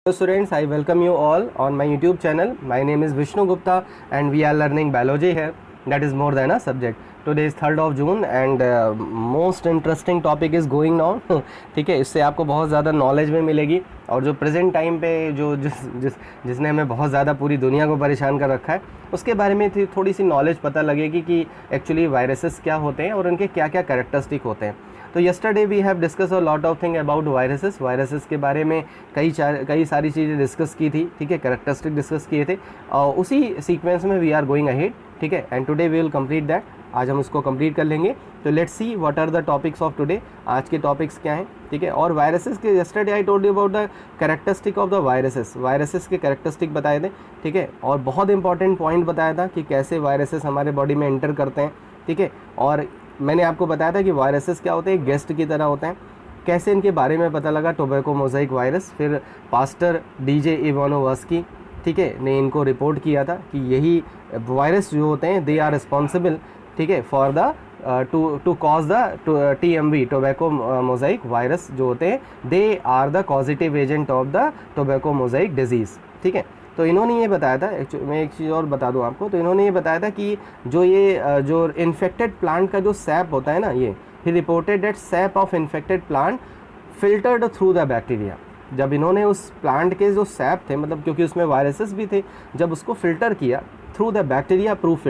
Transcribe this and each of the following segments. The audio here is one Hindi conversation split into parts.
Hello students, I welcome you all on my YouTube channel. My name is Vishnu Gupta and we are learning biology here. That is more than a subject. Today is 3rd of June and most interesting topic is going on. ठीक है, इससे आपको बहुत ज़्यादा नॉलेज में मिलेगी और जो प्रेजेंट टाइम पे जो जिसने हमें बहुत ज़्यादा पूरी दुनिया को परेशान कर रखा है उसके बारे में थोड़ी सी नॉलेज पता लगेगी कि एक्चुअली वायरसेस क्या होते हैं और उनके क्या क्या कैरेक्टरिस्टिक होते हैं। तो yesterday we have discuss a lot of thing about viruses के बारे में कई सारी चीज़ें डिस्कस की थी, ठीक है, कैरेक्टरिस्टिक डिस्कस किए थे और उसी सीक्वेंस में वी आर गोइंग अहेड, ठीक है, and today we will complete that. आज हम उसको कंप्लीट कर लेंगे। तो let's see what are the topics of today. आज के टॉपिक्स क्या हैं, ठीक है। और वायरसेस के yesterday I told you about the characteristic of the viruses के कैरेक्टरिस्टिक बताए थे, ठीक है, और बहुत इंपॉर्टेंट पॉइंट बताया था कि कैसे वायरसेस हमारे बॉडी में एंटर करते हैं, ठीक है। और मैंने आपको बताया था कि वायरसेस क्या होते हैं, गेस्ट की तरह होते हैं। कैसे इनके बारे में पता लगा, टोबैको मोज़ाइक वायरस, फिर पास्टर DJ इवानोवस्की, ठीक है, ने इनको रिपोर्ट किया था कि यही वायरस जो होते हैं दे आर रिस्पॉन्सिबल, ठीक है, for the to cause the TMV, tobacco mosaic virus जो होते हैं they are the causative agent of the tobacco mosaic disease, ठीक है। तो इन्होंने ये बताया था, मैं एक चीज़ और बता दूं आपको, तो इन्होंने ये बताया था कि जो इन्फेक्टेड प्लांट का जो सैप होता है ना, ये ही reported that sap of infected plant filtered through the bacteria. जब इन्होंने उस प्लांट के जो सैप थे, मतलब क्योंकि उसमें वायरसेस भी थे, जब उसको फिल्टर किया through the bacteria proof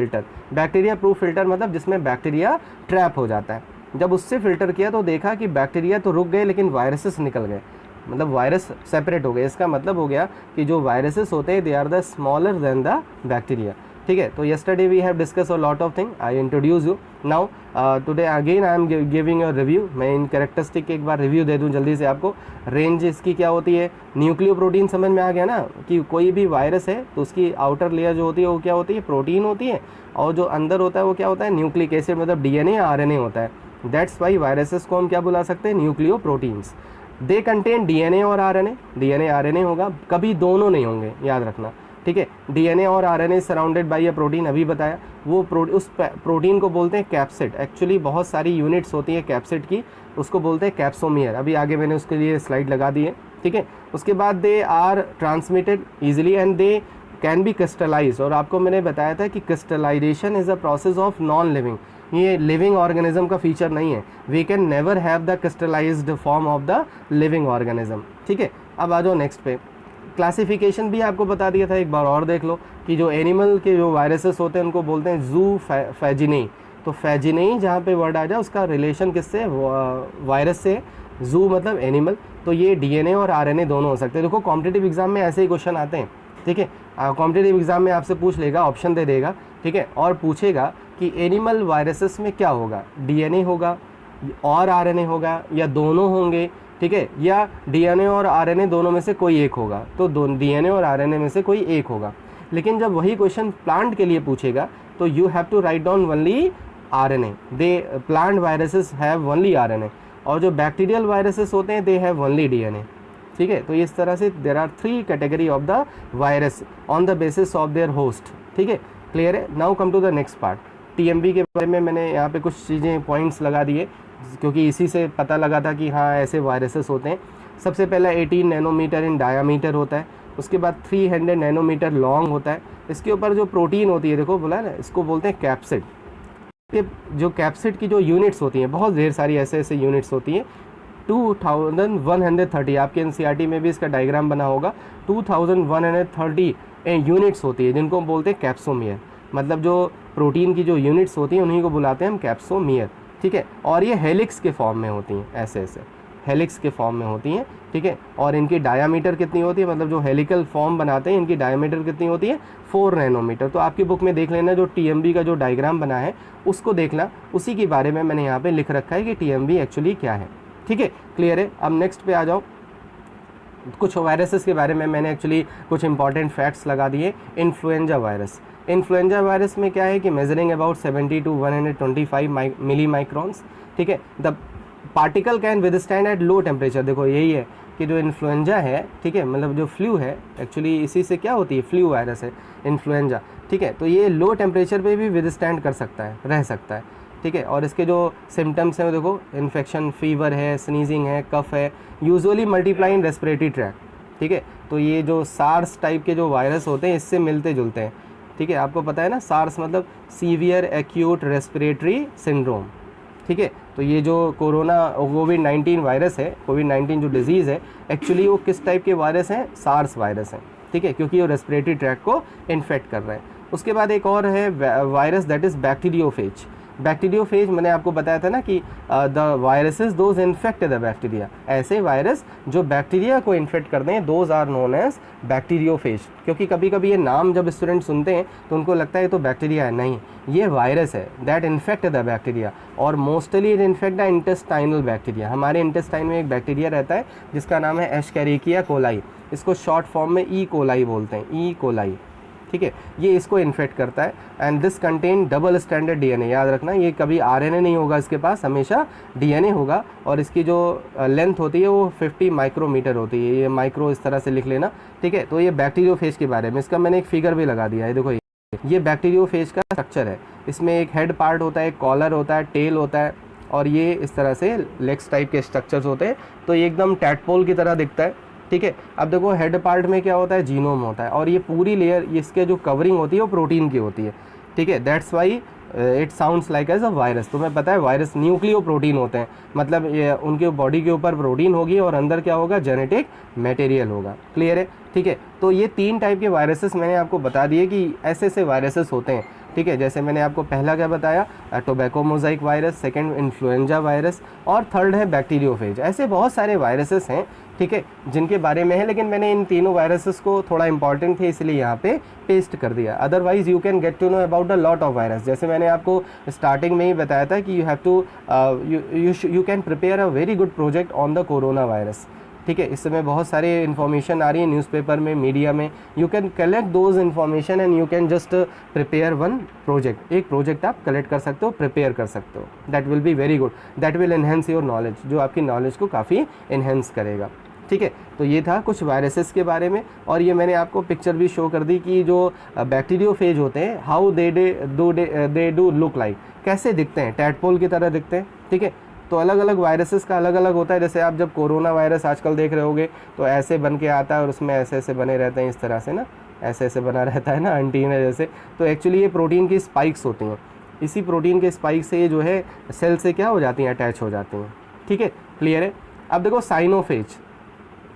filter मतलब जिसमें बैक्टीरिया ट्रैप हो जाता है, जब उससे फिल्टर किया तो देखा कि बैक्टीरिया तो रुक गए लेकिन वायरसेस निकल गए, मतलब वायरस सेपरेट हो गए। इसका मतलब हो गया कि जो वायरसेस होते हैं they are the smaller than the bacteria, ठीक है। तो yesterday we have discuss a lot of thing, I introduce you now today again I am giving a review. मैं इन कैरेक्टरिस्टिक एक बार रिव्यू दे दूं जल्दी से आपको। रेंज इसकी क्या होती है, न्यूक्लियोप्रोटीन समझ में आ गया ना, कि कोई भी वायरस है तो उसकी आउटर लेयर जो होती है वो क्या होती है, प्रोटीन होती है, और जो अंदर होता है वो क्या होता है, न्यूक्लिक एसिड, मतलब DNA या RNA होता है। दैट्स वाई वायरसेस को हम क्या बुला सकते हैं, न्यूक्लियोप्रोटीन्स। दे कंटेन DNA और RNA होगा, कभी दोनों नहीं होंगे, याद रखना, ठीक है। DNA और RNA surrounded by a protein, अभी बताया, वो उस प्रोटीन को बोलते हैं कैप्सिड। एक्चुअली बहुत सारी यूनिट्स होती है कैप्सिड की, उसको बोलते हैं कैप्सोमियर। अभी आगे मैंने उसके लिए स्लाइड लगा दी है, ठीक है। उसके बाद they are transmitted easily and they can be crystallize. और आपको मैंने बताया था कि crystallization is a process of non living, ये लिविंग ऑर्गेनिज्म का फीचर नहीं है। We can never have the crystallized form of the living organism, ठीक है। अब आ जाओ नेक्स्ट पे। क्लासिफिकेशन भी आपको बता दिया था, एक बार और देख लो कि जो एनिमल के जो वायरसेस होते हैं उनको बोलते हैं जू फैजिनेई। तो फैजिनेई जहाँ पे वर्ड आ जाए उसका रिलेशन किससे, वायरस से। जू मतलब एनिमल, तो ये DNA और RNA दोनों हो सकते हैं। देखो कॉम्पिटिटिव एग्जाम में ऐसे ही क्वेश्चन आते हैं, ठीक है। कॉम्पिटिटिव एग्जाम में आपसे पूछ लेगा, ऑप्शन दे देगा, ठीक है, और पूछेगा कि एनिमल वायरसेस में क्या होगा, DNA होगा और RNA होगा या दोनों होंगे, ठीक है, या DNA और RNA दोनों में से कोई एक होगा, तो DNA और RNA में से कोई एक होगा। लेकिन जब वही क्वेश्चन प्लांट के लिए पूछेगा तो you have to write down only RNA, they plant viruses have only RNA, और जो बैक्टीरियल वायरसेस होते हैं दे हैव ओनली DNA, ठीक है। तो इस तरह से there are 3 category of the virus on the basis of their host, ठीक है, क्लियर है। Now come to the next part. TMV के बारे में मैंने यहाँ पे कुछ चीज़ें पॉइंट्स लगा दिए क्योंकि इसी से पता लगा था कि हाँ ऐसे वायरसेस होते हैं। सबसे पहला 18 नैनोमीटर इन डायामीटर होता है, उसके बाद 300 नैनोमीटर लॉन्ग होता है। इसके ऊपर जो प्रोटीन होती है, देखो बोला ना, इसको बोलते हैं कैप्सिड। के जो कैप्सिड की जो यूनिट्स होती हैं, बहुत ढेर सारी ऐसे यूनिट्स होती हैं, 2130, आपके NCERT में भी इसका डायग्राम बना होगा। 2130 यूनिट्स होती है जिनको बोलते हैं कैप्सोमियर, मतलब जो प्रोटीन की जो यूनिट्स होती हैं उन्हीं को बुलाते हैं हम कैप्सोमियर, ठीक है। और ये हेलिक्स के फॉर्म में होती हैं, ऐसे हेलिक्स के फॉर्म में होती हैं, ठीक है। और इनकी डायामीटर कितनी होती है, मतलब जो हेलिकल फॉर्म बनाते हैं इनकी डायामीटर कितनी होती है, 4 नैनोमीटर। तो आपकी बुक में देख लेना, जो TMV का जो डायग्राम बना है उसको देखना, उसी के बारे में मैंने यहाँ पे लिख रखा है कि TMV एक्चुअली क्या है, ठीक है, क्लियर है। अब नेक्स्ट पे आ जाओ। कुछ वायरसेस के बारे में मैंने एक्चुअली कुछ इंपॉर्टेंट फैक्ट्स लगा दिए। इन्फ्लुएंजा वायरस में क्या है कि measuring about 70 to 125 millimicrons, ठीक है। The particle can withstand at low temperature. देखो यही है कि जो इन्फ्लुएंजा है, ठीक है, मतलब जो फ्लू है, एक्चुअली इसी से क्या होती है, फ्लू वायरस है इन्फ्लुएंजा, ठीक है। तो ये लो टेम्परेचर पे भी विदस्टैंड कर सकता है, रह सकता है, ठीक है। और इसके जो सिम्टम्स हैं वो देखो, इन्फेक्शन, फीवर है, स्नीजिंग है, कफ है, usually multiply in respiratory tract, ठीक है। तो ये जो सार्स टाइप के जो वायरस होते हैं इससे मिलते जुलते हैं, ठीक है। आपको पता है ना, सार्स मतलब सीवियर एक्यूट रेस्पिरेटरी सिंड्रोम, ठीक है। तो ये जो कोविड-19 वायरस है, कोविड-19 जो डिजीज़ है, एक्चुअली वो किस टाइप के वायरस हैं? सार्स वायरस हैं, ठीक है, क्योंकि वो रेस्पिरेटरी ट्रैक्ट को इन्फेक्ट कर रहे हैं। उसके बाद एक और है virus, that is bacteriophage. Bacteriophage मैंने आपको बताया था ना कि the viruses those infect the bacteria, ऐसे वायरस जो बैक्टीरिया को इन्फेक्ट करते हैं, those are known as bacteriophage. क्योंकि कभी कभी ये नाम जब स्टूडेंट सुनते हैं तो उनको लगता है तो बैक्टीरिया है, नहीं, ये वायरस है दैट इन्फेक्ट द बैक्टीरिया, और mostly it infect the intestinal bacteria. हमारे इंटेस्टाइन में एक बैक्टीरिया रहता है जिसका नाम है एस्केरिकिया कोलाई, इसको शॉर्ट फॉर्म में ई कोलाई बोलते हैं, ई कोलाई, ठीक है। ये इसको इन्फेक्ट करता है and this contain double standard DNA. याद रखना, ये कभी आरएनए नहीं होगा इसके पास, हमेशा डीएनए होगा, और इसकी जो लेंथ होती है वो 50 माइक्रोमीटर होती है। ये माइक्रो इस तरह से लिख लेना, ठीक है। तो ये बैक्टीरियोफेज के बारे में, इसका मैंने एक फिगर भी लगा दिया है, देखो ये बैक्टीरियोफेज का स्ट्रक्चर है। इसमें एक हेड पार्ट होता है, एक कॉलर होता है, टेल होता है, और ये इस तरह से लेग्स टाइप के स्ट्रक्चर्स होते हैं। तो ये एकदम टैडपोल की तरह दिखता है, ठीक है। अब देखो हेड पार्ट में क्या होता है? जीनोम होता है, और ये पूरी लेयर, इसके जो कवरिंग होती है वो प्रोटीन की होती है, ठीक है। That's why it sounds like as a virus. तुम्हें पता है वायरस न्यूक्लियो प्रोटीन होते हैं, मतलब ये उनके बॉडी के ऊपर प्रोटीन होगी और अंदर क्या होगा? जेनेटिक मटेरियल होगा। क्लियर है, ठीक है। तो ये 3 टाइप के वायरसेस मैंने आपको बता दिए कि ऐसे ऐसे वायरसेस होते हैं, ठीक है। जैसे मैंने आपको पहला क्या बताया, tobacco mosaic virus, second influenza virus, और थर्ड है बैक्टीरियोफेज। ऐसे बहुत सारे वायरसेस हैं, ठीक है, जिनके बारे में है, लेकिन मैंने इन तीनों वायरसेस को थोड़ा इंपॉर्टेंट थे इसलिए यहाँ पे पेस्ट कर दिया। Otherwise you can get to know about a lot of virus. जैसे मैंने आपको स्टार्टिंग में ही बताया था कि you have to you can prepare a very good project on the coronavirus, ठीक है। इस समय बहुत सारे इन्फॉर्मेशन आ रही है न्यूज़पेपर में, मीडिया में। You can collect those information and you can just prepare one project. एक प्रोजेक्ट आप कलेक्ट कर सकते हो, प्रिपेयर कर सकते हो। That will be very good, that will enhance your knowledge, जो आपकी नॉलेज को काफ़ी एनहेंस करेगा, ठीक है। तो ये था कुछ वायरसेस के बारे में, और ये मैंने आपको पिक्चर भी शो कर दी कि जो बैक्टीरियोफेज होते हैं, how they do look like, कैसे दिखते हैं? टैडपोल की तरह दिखते हैं, ठीक है। तो अलग अलग वायरसेस का अलग अलग होता है। जैसे आप जब कोरोना वायरस आजकल देख रहे होगे तो ऐसे बन के आता है और उसमें ऐसे ऐसे बने रहते हैं, इस तरह से ना, ऐसे ऐसे बना रहता है ना, एंटीना जैसे। तो एक्चुअली ये प्रोटीन की स्पाइक्स होती हैं, इसी प्रोटीन के स्पाइक से ये जो है सेल से क्या हो जाती हैं? अटैच हो जाती हैं, ठीक है। क्लियर है। अब देखो साइनोफेज,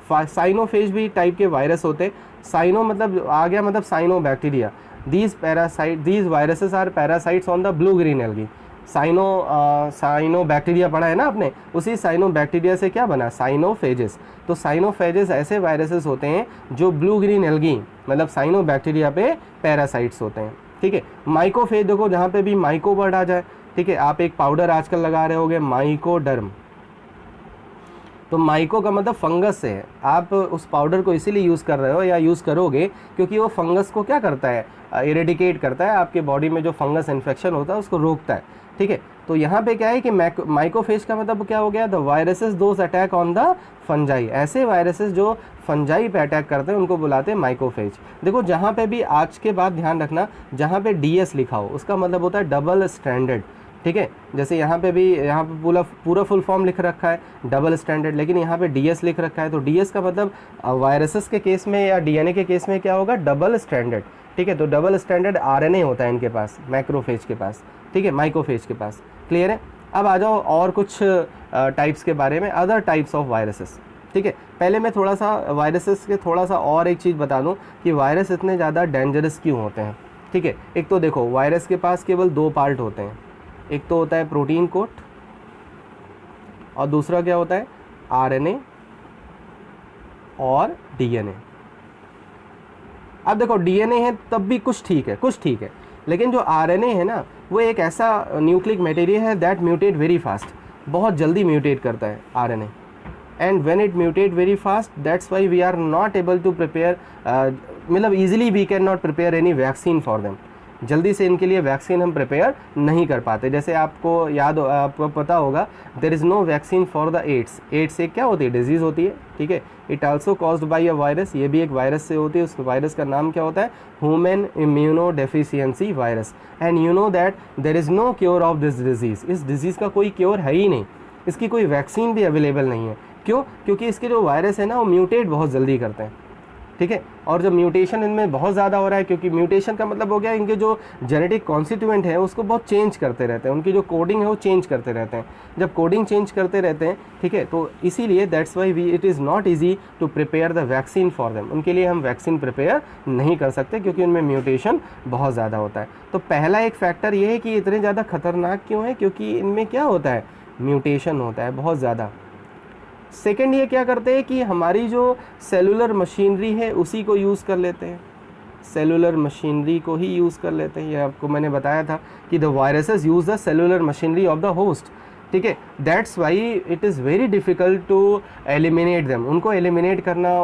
साइनोफेज भी टाइप के वायरस होते हैं। साइनो मतलब आ गया, मतलब cyanobacteria. These viruses are parasites on the blue green algae. Cyanobacteria पढ़ा है ना आपने, उसी साइनो बैक्टीरिया से क्या बना? साइनोफेजेस। तो साइनोफेजेस ऐसे वायरसेस होते हैं जो ब्लू ग्रीन एल्गी मतलब साइनो बैक्टीरिया पे पैरासाइट्स होते हैं, ठीक है। माइकोफेज देखो, जहाँ पे भी माइको वर्ड आ जाए, ठीक है। आप एक पाउडर आजकल लगा रहे होगे माइकोडर्म, तो माइको का मतलब फंगस से है। आप उस पाउडर को इसीलिए यूज़ कर रहे हो या यूज़ करोगे क्योंकि वो फंगस को क्या करता है? इरेडिकेट करता है, आपके बॉडी में जो फंगस इन्फेक्शन होता है उसको रोकता है, ठीक है। तो यहाँ पे क्या है कि माइकोफेज का मतलब क्या हो गया? The viruses those attack on the fungi. ऐसे वायरसेस जो फंजाई पे अटैक करते हैं उनको बुलाते हैं माइकोफेज। देखो जहाँ पे भी आज के बाद ध्यान रखना, जहाँ पे DS लिखा हो उसका मतलब होता है डबल स्टैंडर्ड, ठीक है। जैसे यहाँ पे भी, यहाँ पे पूरा फुल फॉर्म लिख रखा है डबल स्टैंडर्ड, लेकिन यहाँ पे DS लिख रखा है, तो DS का मतलब वायरसेस के केस में या DNA के केस में क्या होगा? डबल स्टैंडर्ड, ठीक है। तो डबल स्टैंडर्ड RNA होता है इनके पास, मैक्रोफेज के पास, ठीक है, माइकोफेज के पास। क्लियर है। अब आ जाओ और कुछ टाइप्स के बारे में, अदर टाइप्स ऑफ वायरसेस, ठीक है। पहले मैं थोड़ा सा वायरसेस के थोड़ा सा और एक चीज़ बता दूं कि वायरस इतने ज़्यादा डेंजरस क्यों होते हैं, ठीक है। एक तो देखो वायरस के पास केवल 2 पार्ट होते हैं, एक तो होता है प्रोटीन कोट और दूसरा क्या होता है? RNA और DNA। अब देखो DNA है तब भी कुछ ठीक है, लेकिन जो RNA है ना, वो एक ऐसा न्यूक्लिक मटेरियल है दैट म्यूटेट वेरी फास्ट, बहुत जल्दी म्यूटेट करता है RNA, and when it mutate very fast that's why we are not able to prepare, मतलब easily we can not prepare any vaccine for them. जल्दी से इनके लिए वैक्सीन हम प्रिपेयर नहीं कर पाते। जैसे आपको पता होगा, there is no vaccine for the AIDS. AIDS एक क्या होती है? डिजीज़ होती है, ठीक है। It also caused by a virus, ये भी एक वायरस से होती है। उस वायरस का नाम क्या होता है? Human immunodeficiency virus. And you know that there is no cure of this disease. इस डिजीज़ का कोई क्योर है ही नहीं, इसकी कोई वैक्सीन भी अवेलेबल नहीं है। क्यों? क्योंकि इसके जो वायरस है ना, वो म्यूटेट बहुत जल्दी करते हैं, ठीक है। और जब म्यूटेशन इनमें बहुत ज़्यादा हो रहा है, क्योंकि म्यूटेशन का मतलब हो गया इनके जो जेनेटिक कॉन्स्टिट्यूएंट है उसको बहुत चेंज करते रहते हैं, उनकी जो कोडिंग है वो चेंज करते रहते हैं। जब कोडिंग चेंज करते रहते हैं, ठीक है, तो इसीलिए that's why it is not easy to prepare the vaccine for them. उनके लिए हम वैक्सीन प्रिपेयर नहीं कर सकते क्योंकि उनमें म्यूटेशन बहुत ज़्यादा होता है। तो पहला एक फैक्टर ये है कि इतने ज़्यादा खतरनाक क्यों है, क्योंकि इनमें क्या होता है, म्यूटेशन होता है बहुत ज़्यादा। सेकेंड ये क्या करते हैं कि हमारी जो सेलुलर मशीनरी है उसी को यूज़ कर लेते हैं, सेलुलर मशीनरी को ही यूज़ कर लेते हैं। ये आपको मैंने बताया था कि the viruses use the cellular machinery of the host, ठीक है। That's why it is very difficult to eliminate them. उनको एलिमिनेट करना,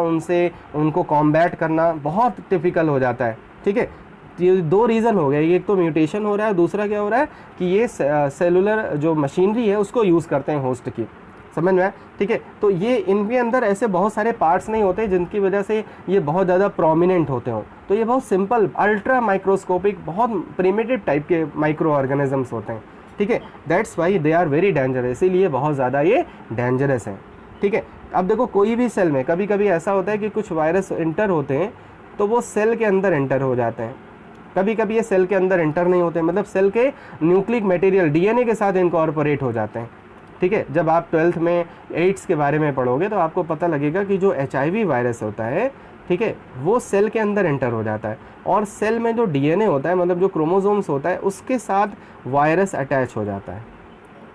उनको कॉम्बैट करना बहुत डिफ़िकल्ट हो जाता है, ठीक है। ये दो रीज़न हो गए, एक तो म्यूटेशन हो रहा है, दूसरा क्या हो रहा है कि ये सेलुलर जो मशीनरी है उसको यूज़ करते हैं होस्ट की, समझ में आया, ठीक है। तो ये इनके अंदर ऐसे बहुत सारे पार्ट्स नहीं होते जिनकी वजह से ये बहुत ज़्यादा प्रोमिनेंट होते हों। तो ये बहुत सिंपल, अल्ट्रा माइक्रोस्कोपिक, बहुत प्रिमिटिव टाइप के माइक्रो ऑर्गेनिजम्स होते हैं, ठीक है। That's why they are very dangerous, इसीलिए बहुत ज़्यादा ये डेंजरस हैं, ठीक है। अब देखो कोई भी सेल में कभी कभी ऐसा होता है कि कुछ वायरस इंटर होते हैं तो वो सेल के अंदर इंटर हो जाते हैं, कभी कभी ये सेल के अंदर इंटर नहीं होते, मतलब सेल के न्यूक्लिक मटेरियल डीएनए के साथ इनकॉर्पोरेट हो जाते हैं, ठीक है। जब आप 12th में एड्स के बारे में पढ़ोगे तो आपको पता लगेगा कि जो HIV वायरस होता है, ठीक है, वो सेल के अंदर एंटर हो जाता है और सेल में जो DNA होता है, मतलब जो क्रोमोसोम्स होता है, उसके साथ वायरस अटैच हो जाता है।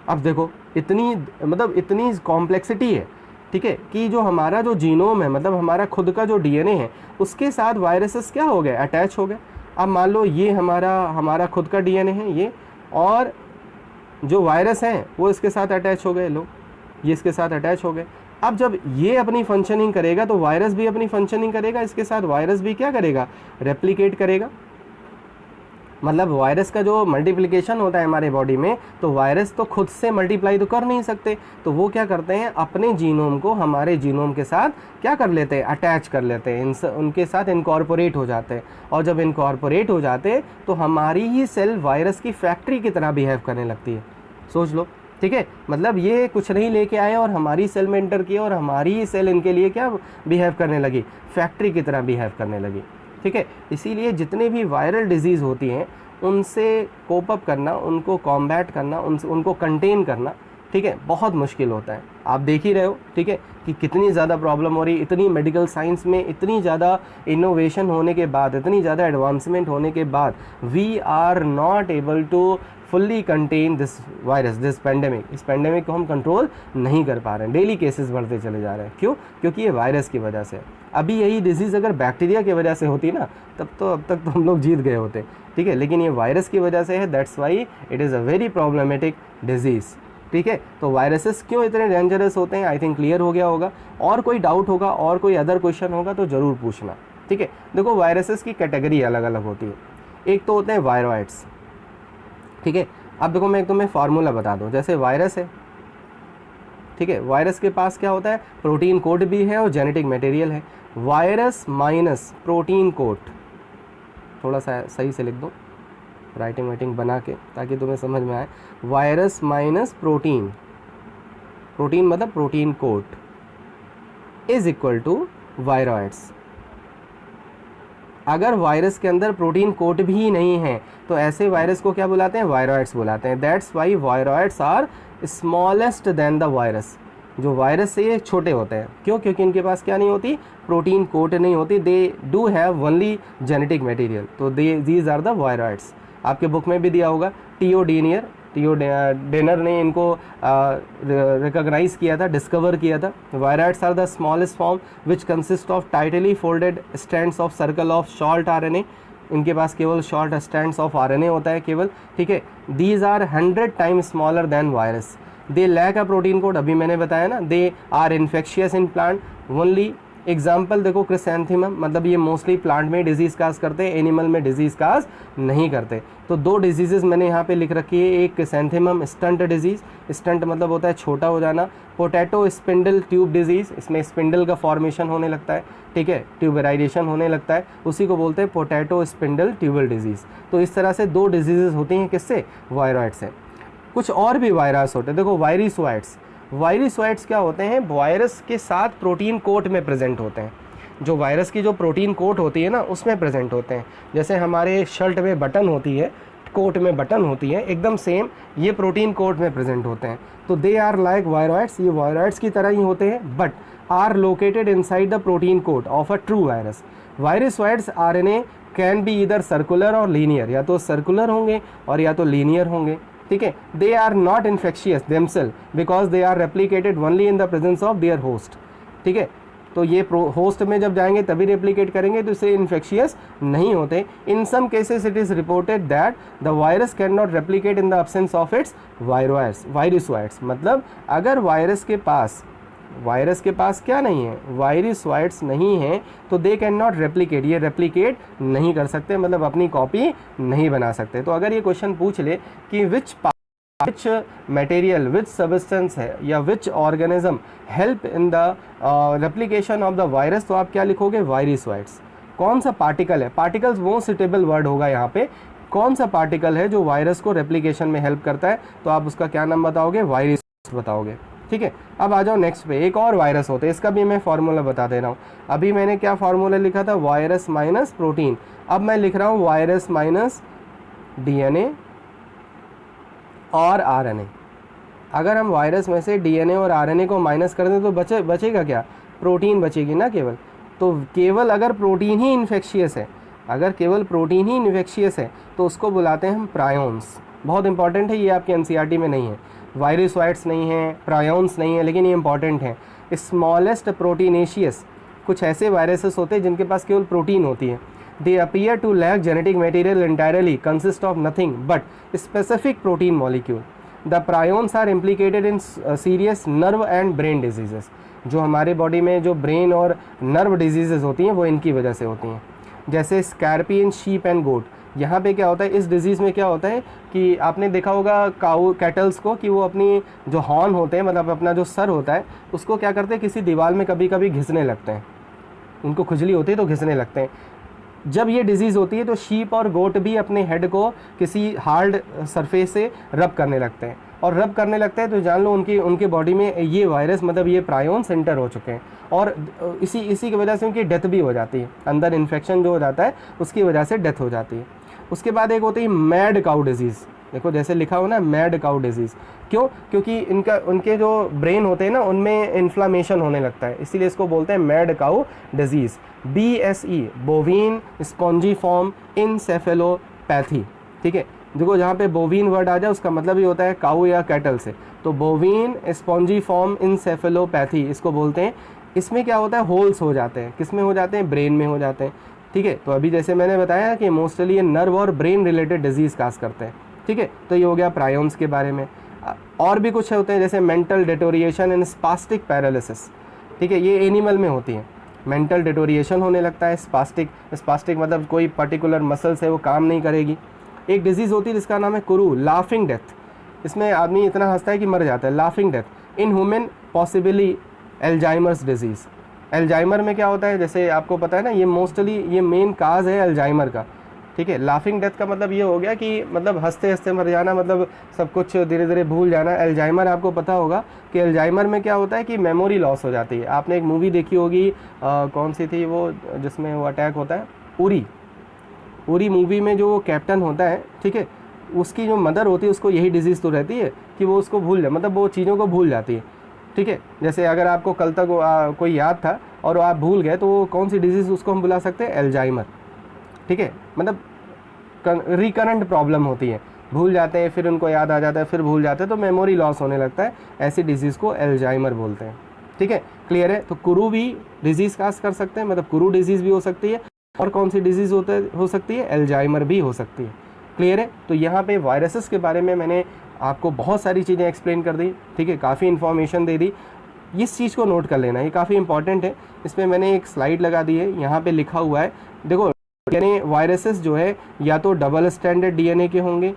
अब देखो इतनी कॉम्प्लेक्सिटी है, ठीक है, कि जो हमारा जो जीनोम है, मतलब हमारा खुद का जो DNA है, उसके साथ वायरसेस क्या हो गए, अटैच हो गए। अब मान लो ये हमारा खुद का DNA है ये, और जो वायरस हैं वो इसके साथ अटैच हो गए, लो ये इसके साथ अटैच हो गए। अब जब ये अपनी फंक्शनिंग करेगा तो वायरस भी अपनी फंक्शनिंग करेगा, इसके साथ वायरस भी क्या करेगा, रेप्लिकेट करेगा। मतलब वायरस का जो मल्टीप्लिकेशन होता है हमारे बॉडी में, तो वायरस तो खुद से मल्टीप्लाई तो कर नहीं सकते, तो वो क्या करते हैं, अपने जीनोम को हमारे जीनोम के साथ क्या कर लेते हैं, अटैच कर लेते हैं, उनके साथ इनकॉर्पोरेट हो जाते हैं। और जब इनकॉर्पोरेट हो जाते हैं तो हमारी ही सेल वायरस की फैक्ट्री की तरह बिहेव करने लगती है। सोच लो, ठीक है, मतलब ये कुछ नहीं लेके आए और हमारी सेल में एंटर किया और हमारी ही सेल इनके लिए क्या बिहेव करने लगी, फैक्ट्री की तरह बिहेव करने लगी, ठीक है। इसीलिए जितने भी वायरल डिजीज़ होती हैं उनसे कोप अप करना, उनको कॉम्बैट करना, उनको कंटेन करना, ठीक है, बहुत मुश्किल होता है। आप देख ही रहे हो, ठीक है, कि कितनी ज़्यादा प्रॉब्लम हो रही, इतनी मेडिकल साइंस में इतनी ज़्यादा इनोवेशन होने के बाद, इतनी ज़्यादा एडवांसमेंट होने के बाद, we are not able to fully contain this virus, this pandemic. इस पेंडेमिक को हम कंट्रोल नहीं कर पा रहे हैं, डेली केसेस बढ़ते चले जा रहे हैं। क्यों? क्योंकि ये वायरस की वजह से। अभी यही डिजीज़ अगर बैक्टीरिया की वजह से होती ना, अब तक तो हम लोग जीत गए होते, ठीक है, लेकिन ये वायरस की वजह से है। That's why it is a very problematic disease, ठीक है। तो वायरसेस क्यों इतने डेंजरस होते हैं, आई थिंक क्लियर हो गया होगा। और कोई डाउट होगा और कोई अदर क्वेश्चन होगा तो ज़रूर पूछना, ठीक है। देखो वायरसेस की कैटेगरी अलग अलग होती है। एक तो होते हैं वायरॉइड्स, ठीक है। अब देखो मैं तुम्हें फार्मूला बता दूं, जैसे वायरस है, ठीक है, वायरस के पास क्या होता है, प्रोटीन कोड भी है और जेनेटिक मटेरियल है। वायरस माइनस प्रोटीन कोड, थोड़ा सा सही से लिख दो राइटिंग वाइटिंग बना के ताकि तुम्हें समझ में आए। वायरस माइनस प्रोटीन, प्रोटीन मतलब protein code is equal to viroids. अगर वायरस के अंदर प्रोटीन कोट भी नहीं है तो ऐसे वायरस को क्या बुलाते हैं, वायरॉइड्स बुलाते हैं। That's why viroids are smallest than the virus. जो वायरस से ये छोटे होते हैं, क्यों? क्योंकि इनके पास क्या नहीं होती, प्रोटीन कोट नहीं होती। They do have only genetic material, तो दीज आर द वायरॉइड्स। आपके बुक में भी दिया होगा, टीओ डेनर ने इनको रिकॉग्नाइज किया था, डिस्कवर किया था। Viroids are the smallest form which consist of tightly folded strands of circle of short RNA। इनके पास केवल शॉर्ट स्ट्रैंड्स ऑफ RNA होता है केवल, ठीक है। These are 100 times smaller than virus. They lack a protein code, अभी मैंने बताया ना। They are infectious in plant only. Example देखो क्रिसैंथेमम, मतलब ये मोस्टली प्लांट में डिजीज़ काज करते हैं, एनिमल में डिजीज़ काज नहीं करते। तो दो डिजीज़ेस मैंने यहाँ पे लिख रखी है, एक क्रिसैंथेमम स्टंट डिजीज़, स्टंट मतलब होता है छोटा हो जाना। पोटैटो स्पिंडल ट्यूब डिजीज़, इसमें स्पिंडल का फॉर्मेशन होने लगता है, ठीक है, ट्यूबराइजेशन होने लगता है, उसी को बोलते हैं पोटैटो स्पिंडल ट्यूबल डिजीज़। तो इस तरह से दो डिजीज़ेस होती हैं, किससे, वायरॉइड से। कुछ और भी वायरस होते हैं, देखो वायरिसॉइड्स। वायरिसॉइड्स क्या होते हैं, वायरस के साथ प्रोटीन कोट में प्रेजेंट होते हैं। जो वायरस की जो प्रोटीन कोट होती है ना उसमें प्रेजेंट होते हैं। जैसे हमारे शर्ट में बटन होती है, कोट में बटन होती है, एकदम सेम ये प्रोटीन कोट में प्रेजेंट होते हैं। तो दे आर लाइक वायरॉइड्स, ये वायरॉइड्स की तरह ही होते हैं, but are located inside the protein coat of a true virus. Virusoids RNA can be either circular और लीनियर, या तो सर्कुलर होंगे और या तो लीनियर होंगे, ठीक है। They are not infectious themselves because they are replicated only in the presence of their host, ठीक है। तो ये होस्ट में जब जाएंगे तभी रेप्लिकेट करेंगे, तो इससे इन्फेक्शियस नहीं होते। In some cases it is reported that the virus can not replicate in the absence of its virusoids. मतलब अगर वायरस के पास क्या नहीं है, वायरसॉइड्स नहीं है, तो दे कैन नॉट रेप्लिकेट, ये रेप्लिकेट नहीं कर सकते, मतलब अपनी कॉपी नहीं बना सकते। तो अगर ये क्वेश्चन पूछ ले कि विच मटेरियल, विच सब्सटेंस है या which organism help in the replication of the virus, तो आप क्या लिखोगे, वायरसॉइड्स। कौन सा पार्टिकल है, पार्टिकल्स मोस्ट सुटेबल वर्ड होगा यहाँ पे, कौन सा पार्टिकल है जो वायरस को रेप्लिकेशन में हेल्प करता है, तो आप उसका क्या नाम बताओगे, वायरस बताओगे, ठीक है। अब आ जाओ नेक्स्ट पे, एक और वायरस होते हैं, इसका भी मैं फार्मूला बता दे रहा हूँ। अभी मैंने क्या फार्मूला लिखा था, वायरस माइनस प्रोटीन, अब मैं लिख रहा हूँ वायरस माइनस डीएनए और आरएनए। अगर हम वायरस में से डीएनए और आरएनए को माइनस कर दें तो बचेगा क्या, प्रोटीन बचेगी ना केवल। तो केवल अगर प्रोटीन ही इन्फेक्शियस है, अगर केवल प्रोटीन ही इन्फेक्शियस है तो उसको बुलाते हैं हम प्रायोन्स। बहुत इंपॉर्टेंट है, ये आपके एनसीईआरटी में नहीं है। वायरसॉइड्स नहीं है, प्रायोन्स नहीं है, लेकिन ये इंपॉर्टेंट है। स्मॉलेस्ट प्रोटीनेशियस, कुछ ऐसे वायरसेस होते हैं जिनके पास केवल प्रोटीन होती है। They appear to lack genetic material entirely, consist of nothing but specific protein molecule. The prions are implicated in serious nerve and brain diseases. जो हमारे बॉडी में जो ब्रेन और नर्व डिजीजेस होती हैं वो इनकी वजह से होती हैं। जैसे स्कैर्पियन, शीप एंड गोट, यहाँ पे क्या होता है, इस डिजीज़ में क्या होता है कि आपने देखा होगा कैटल्स को कि वो अपनी जो हॉर्न होते हैं, मतलब अपना जो सर होता है, उसको क्या करते हैं, किसी दीवार में कभी कभी घिसने लगते हैं, उनको खुजली होती है तो घिसने लगते हैं। जब ये डिजीज़ होती है तो शीप और गोट भी अपने हेड को किसी हार्ड सरफेस से रब करने लगते हैं, और रब करने लगते हैं तो जान लो उनके बॉडी में ये वायरस, मतलब ये प्रायोन्स एंटर हो चुके हैं, और इसी की वजह से उनकी डेथ भी हो जाती है। अंदर इन्फेक्शन जो हो जाता है उसकी वजह से डेथ हो जाती है। उसके बाद एक होती है मैड काउ डिजीज़। देखो जैसे लिखा हो ना, मैड काउ डिजीज़, क्यों, क्योंकि उनके जो ब्रेन होते हैं ना उनमें इन्फ्लामेशन होने लगता है, इसीलिए इसको बोलते हैं mad cow disease. BSE, बोवीन spongiform encephalopathy, ठीक है। देखो जहाँ पे बोवीन वर्ड आ जाए उसका मतलब ही होता है काऊ या कैटल से, तो बोवीन स्पॉन्जीफॉर्म इंसेफेलोपैथी इसको बोलते हैं। इसमें क्या होता है, होल्स हो जाते हैं, किस में हो जाते हैं, ब्रेन में हो जाते हैं, ठीक है। तो अभी जैसे मैंने बताया कि मोस्टली ये नर्व और ब्रेन रिलेटेड डिजीज़ काज करते हैं, ठीक है। तो ये हो गया प्रायोन्स के बारे में। और भी कुछ होते हैं जैसे mental deterioration and spastic paralysis, ठीक है, ये एनिमल में होती है। मेंटल डिटोरिएशन होने लगता है, स्पास्टिक मतलब कोई पर्टिकुलर मसल्स है वो काम नहीं करेगी। एक डिजीज़ होती है जिसका नाम है कुरू, लाफिंग डेथ, इसमें आदमी इतना हंसता है कि मर जाता है, laughing death. In human possibly Alzheimer's disease. Alzheimer में क्या होता है, जैसे आपको पता है ना, ये मोस्टली ये मेन काज है एल्जाइमर का, ठीक है। लाफिंग डेथ का मतलब ये हो गया कि मतलब हंसते हंसते मर जाना, मतलब सब कुछ धीरे धीरे भूल जाना। एल्जाइमर आपको पता होगा कि एल्जाइमर में क्या होता है कि मेमोरी लॉस हो जाती है। आपने एक मूवी देखी होगी, कौन सी थी वो, जिसमें वो अटैक होता है, उरी मूवी में जो कैप्टन होता है, ठीक है, उसकी जो मदर होती है उसको यही डिजीज़ तो रहती है कि वो उसको भूल जाए, मतलब वो चीज़ों को भूल जाती है, ठीक है। जैसे अगर आपको कल तक कोई याद था और आप भूल गए तो वो कौन सी डिजीज़, उसको हम बुला सकते हैं एल्जाइमर, ठीक है। मतलब रिकरेंट प्रॉब्लम होती है, भूल जाते हैं फिर उनको याद आ जाता है फिर भूल जाते हैं, तो मेमोरी लॉस होने लगता है, ऐसी डिजीज़ को एल्जाइमर बोलते हैं, ठीक है। क्लियर है। तो कुरू भी डिजीज़ काज कर सकते हैं, मतलब कुरू डिजीज़ भी हो सकती है, और कौन सी डिजीज़ हो सकती है, एल्जाइमर भी हो सकती है। क्लियर है। तो यहाँ पे वायरसेस के बारे में मैंने आपको बहुत सारी चीज़ें एक्सप्लेन कर दी, ठीक है, काफ़ी इन्फॉर्मेशन दे दी। इस चीज़ को नोट कर लेना, ये काफ़ी इंपॉर्टेंट है। इसमें मैंने एक स्लाइड लगा दी है, यहाँ पे लिखा हुआ है, देखो यानी वायरसेस जो है या तो डबल स्टैंडर्ड डीएनए के होंगे,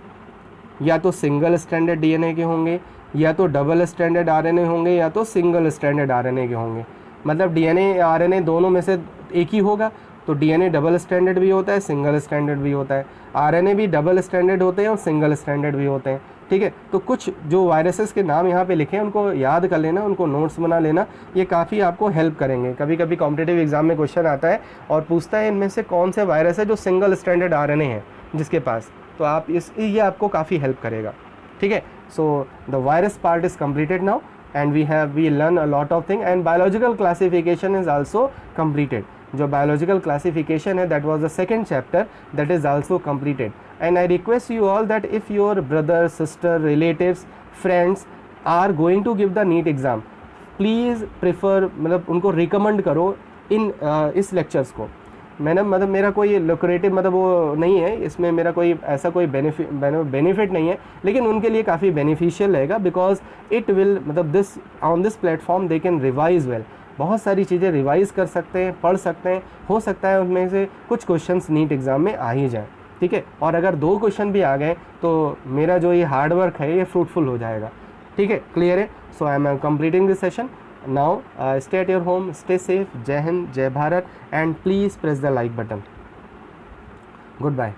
या तो सिंगल स्टैंडर्ड डीएनए के होंगे, या तो डबल स्टैंडर्ड आरएनए होंगे, या तो सिंगल स्टैंडर्ड आरएनए के होंगे। मतलब डीएनए आरएनए दोनों में से एक ही होगा। तो डीएनए डबल स्टैंडर्ड भी होता है, सिंगल स्टैंडर्ड भी होता है। आरएनए भी डबल स्टैंडर्ड होते हैं और सिंगल स्टैंडर्ड भी होते हैं। ठीक है। तो कुछ जो वायरसेस के नाम यहाँ पे लिखे हैं उनको याद कर लेना, उनको नोट्स बना लेना, ये काफ़ी आपको हेल्प करेंगे। कभी कभी कॉम्पिटिटिव एग्जाम में क्वेश्चन आता है और पूछता है इनमें से कौन से वायरस है जो सिंगल स्ट्रैंडेड आरएनए है जिसके पास, तो आप ये आपको काफ़ी हेल्प करेगा, ठीक है। So the virus part is completed now and we learn a lot of thing and biological classification is also completed. जो biological classification है that was the second chapter, that is also completed. And I request you all that if your brother, sister, relatives, friends are going to give the NEET exam, please prefer मतलब उनको recommend करो इन इस lectures को। मैंने मतलब मेरा कोई लुक्रेटिव मतलब वो नहीं है इसमें, मेरा कोई ऐसा कोई बेनिफिट नहीं है, लेकिन उनके लिए काफ़ी बेनिफिशियल रहेगा बिकॉज इट विल मतलब this on this platform they can revise well, बहुत सारी चीज़ें रिवाइज कर सकते हैं, पढ़ सकते हैं, हो सकता है उनमें से कुछ क्वेश्चंस नीट एग्ज़ाम में आ ही जाए, ठीक है। और अगर 2 क्वेश्चन भी आ गए तो मेरा जो ये हार्ड वर्क है ये फ्रूटफुल हो जाएगा, ठीक है, क्लियर है। So I am completing this session now. Stay at your home, stay safe. Jai Hind, Jai Bharat, and please press the like button. Goodbye.